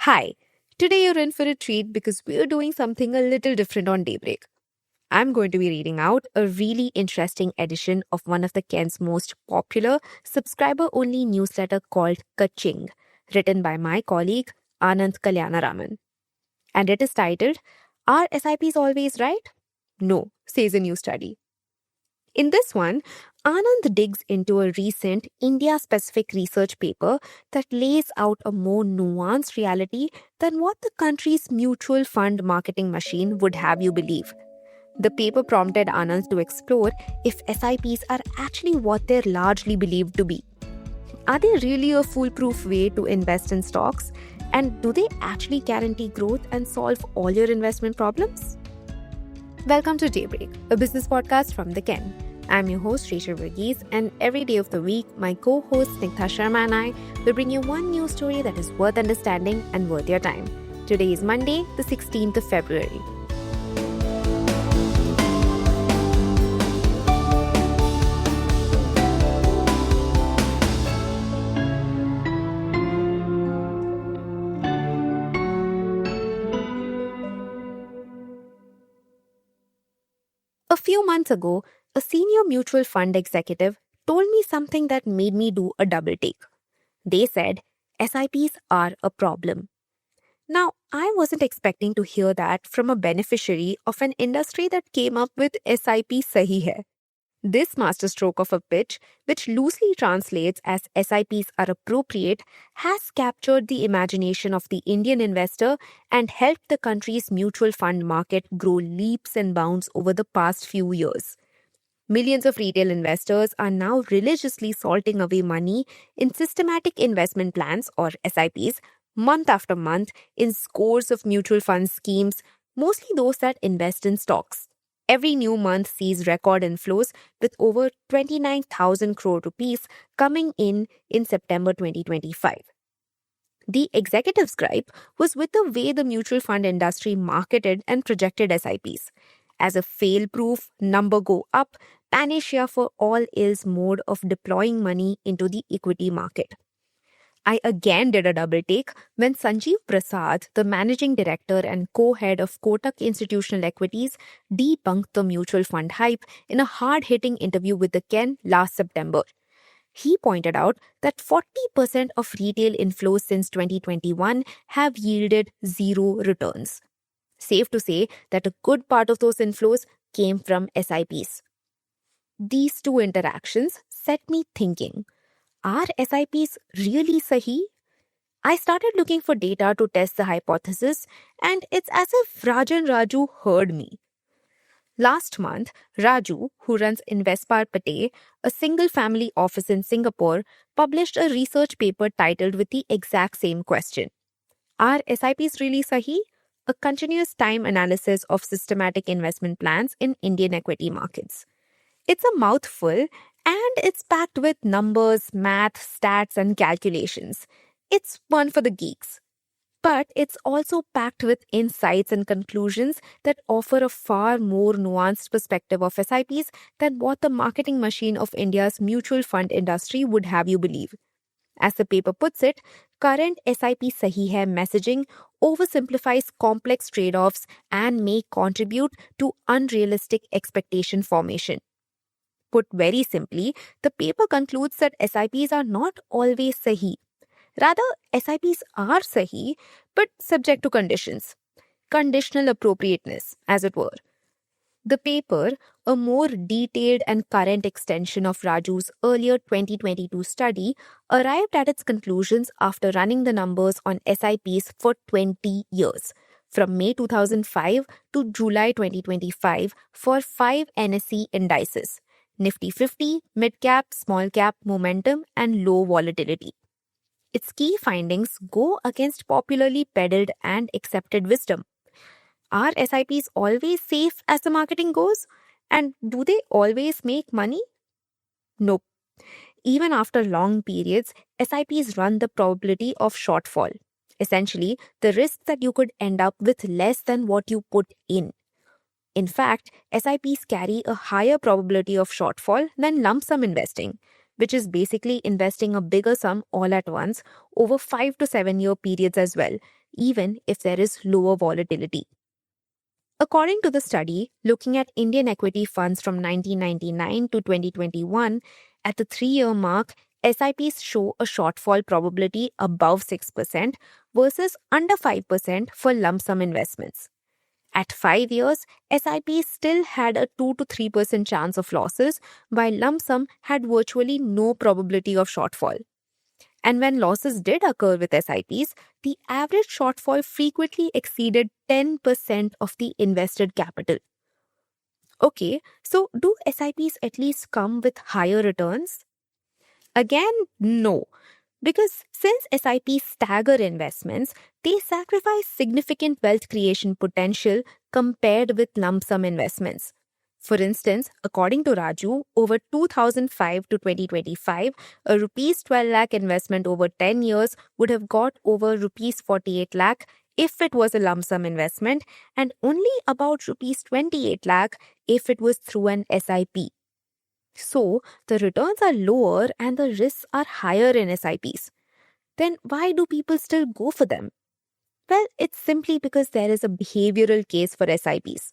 Hi, today you're in for a treat because we're doing something a little different on Daybreak. I'm going to be reading out a really interesting edition of one of the Ken's most popular subscriber only newsletter called Kaching, written by my colleague Anand Kalyanaraman. And it is titled, Are SIPs Always Right? No, says a new study. In this one, Anand digs into a recent India specific research paper that lays out a more nuanced reality than what the country's mutual fund marketing machine would have you believe. The paper prompted Anand to explore if SIPs are actually what they're largely believed to be. Are they really a foolproof way to invest in stocks? And do they actually guarantee growth and solve all your investment problems? Welcome to Daybreak, a business podcast from The Ken. I'm your host, Rachel Verghese, and every day of the week, my co-host, Snigdha Sharma and I will bring you one news story that is worth understanding and worth your time. Today is Monday, the 16th of February. A few months ago, a senior mutual fund executive told me something that made me do a double take. They said, SIPs are a problem. Now, I wasn't expecting to hear that from a beneficiary of an industry that came up with SIP Sahi Hai. This masterstroke of a pitch, which loosely translates as SIPs are appropriate, has captured the imagination of the Indian investor and helped the country's mutual fund market grow leaps and bounds over the past few years. Millions of retail investors are now religiously salting away money in systematic investment plans or SIPs month after month in scores of mutual fund schemes, mostly those that invest in stocks. Every new month sees record inflows with over 29,000 crore rupees coming in September 2025. The executive's gripe was with the way the mutual fund industry marketed and projected SIPs as a fail-proof, number go up, panacea for all ills mode of deploying money into the equity market. I again did a double take when Sanjeev Prasad, the managing director and co-head of Kotak Institutional Equities, debunked the mutual fund hype in a hard-hitting interview with the Ken last September. He pointed out that 40% of retail inflows since 2021 have yielded zero returns. Safe to say that a good part of those inflows came from SIPs. These two interactions set me thinking, are SIPs really sahi? I started looking for data to test the hypothesis, and it's as if Rajan Raju heard me. Last month, Raju, who runs Investpar Pate, a single-family office in Singapore, published a research paper titled with the exact same question. Are SIPs really sahi? A continuous time analysis of systematic investment plans in Indian equity markets. It's a mouthful, and it's packed with numbers, math, stats, and calculations. It's one for the geeks. But it's also packed with insights and conclusions that offer a far more nuanced perspective of SIPs than what the marketing machine of India's mutual fund industry would have you believe. As the paper puts it, current SIP Sahi Hai messaging oversimplifies complex trade-offs and may contribute to unrealistic expectation formation. Put very simply, the paper concludes that SIPs are not always sahi. Rather, SIPs are sahi, but subject to conditions. Conditional appropriateness, as it were. The paper, a more detailed and current extension of Raju's earlier 2022 study, arrived at its conclusions after running the numbers on SIPs for 20 years, from May 2005 to July 2025 for 5 NSE indices: Nifty 50, Mid Cap, Small Cap, Momentum, and Low Volatility. Its key findings go against popularly peddled and accepted wisdom. Are SIPs always safe as the marketing goes? And do they always make money? Nope. Even after long periods, SIPs run the probability of shortfall. Essentially, the risk that you could end up with less than what you put in. In fact, SIPs carry a higher probability of shortfall than lump sum investing, which is basically investing a bigger sum all at once over 5 to 7 year periods as well, even if there is lower volatility. According to the study, looking at Indian equity funds from 1999 to 2021, at the 3-year mark, SIPs show a shortfall probability above 6% versus under 5% for lump sum investments. At 5 years, SIPs still had a 2 to 3% chance of losses, while lump sum had virtually no probability of shortfall. And when losses did occur with SIPs, the average shortfall frequently exceeded 10% of the invested capital. Okay, so do SIPs at least come with higher returns? Again, no. Because since SIPs stagger investments, they sacrifice significant wealth creation potential compared with lump sum investments. For instance, according to Raju, over 2005 to 2025, a rupees 12 lakh investment over 10 years would have got over rupees 48 lakh if it was a lump sum investment, and only about rupees 28 lakh if it was through an SIP. So, the returns are lower and the risks are higher in SIPs. Then why do people still go for them? Well, it's simply because there is a behavioral case for SIPs.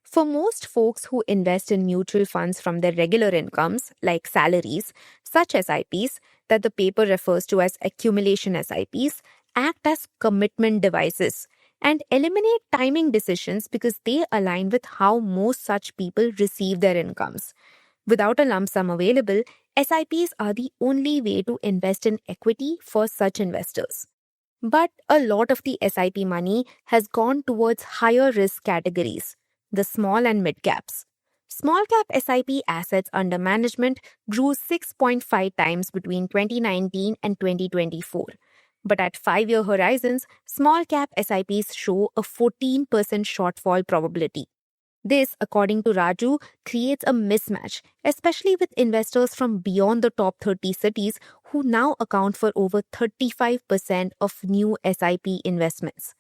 For most folks who invest in mutual funds from their regular incomes, like salaries, such SIPs, that the paper refers to as accumulation SIPs, act as commitment devices and eliminate timing decisions because they align with how most such people receive their incomes. Without a lump sum available, SIPs are the only way to invest in equity for such investors. But a lot of the SIP money has gone towards higher risk categories, the small and mid caps. Small cap SIP assets under management grew 6.5 times between 2019 and 2024. But at 5-year horizons, small cap SIPs show a 14% shortfall probability. This, according to Raju, creates a mismatch, especially with investors from beyond the top 30 cities who now account for over 35% of new SIP investments.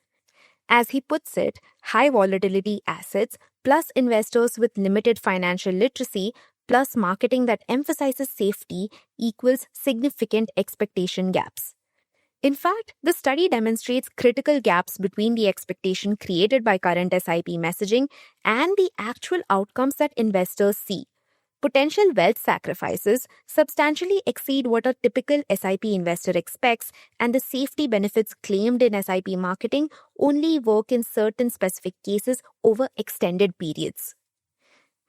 As he puts it, high volatility assets plus investors with limited financial literacy plus marketing that emphasizes safety equals significant expectation gaps. In fact, the study demonstrates critical gaps between the expectation created by current SIP messaging and the actual outcomes that investors see. Potential wealth sacrifices substantially exceed what a typical SIP investor expects, and the safety benefits claimed in SIP marketing only work in certain specific cases over extended periods.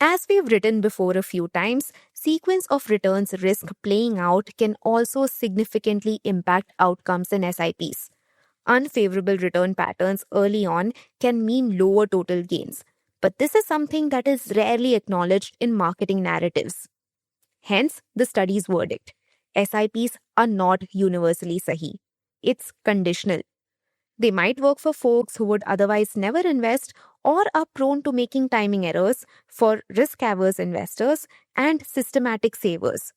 As we've written before a few times, sequence of returns risk playing out can also significantly impact outcomes in SIPs. Unfavorable return patterns early on can mean lower total gains, but this is something that is rarely acknowledged in marketing narratives. Hence, the study's verdict: SIPs are not universally sahi. It's conditional. They might work for folks who would otherwise never invest or are prone to making timing errors, for risk-averse investors and systematic savers.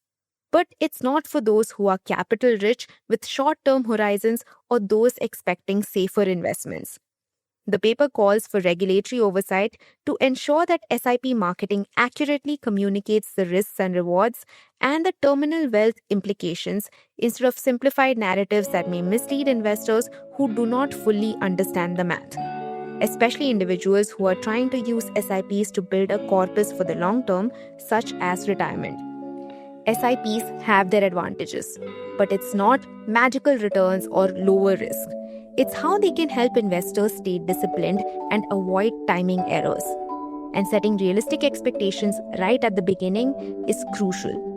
But it's not for those who are capital-rich with short-term horizons or those expecting safer investments. The paper calls for regulatory oversight to ensure that SIP marketing accurately communicates the risks and rewards and the terminal wealth implications instead of simplified narratives that may mislead investors who do not fully understand the math, especially individuals who are trying to use SIPs to build a corpus for the long term, such as retirement. SIPs have their advantages, but it's not magical returns or lower risk. It's how they can help investors stay disciplined and avoid timing errors. And setting realistic expectations right at the beginning is crucial.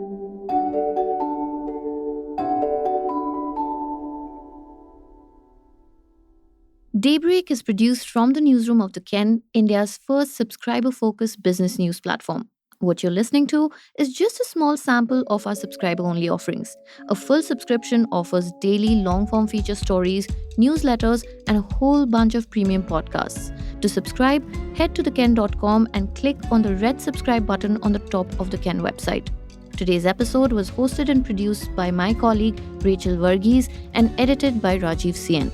Daybreak is produced from the newsroom of The Ken, India's first subscriber-focused business news platform. What you're listening to is just a small sample of our subscriber-only offerings. A full subscription offers daily long-form feature stories, newsletters, and a whole bunch of premium podcasts. To subscribe, head to theken.com and click on the red subscribe button on the top of the Ken website. Today's episode was hosted and produced by my colleague Rachel Varghese and edited by Rajiv Sien.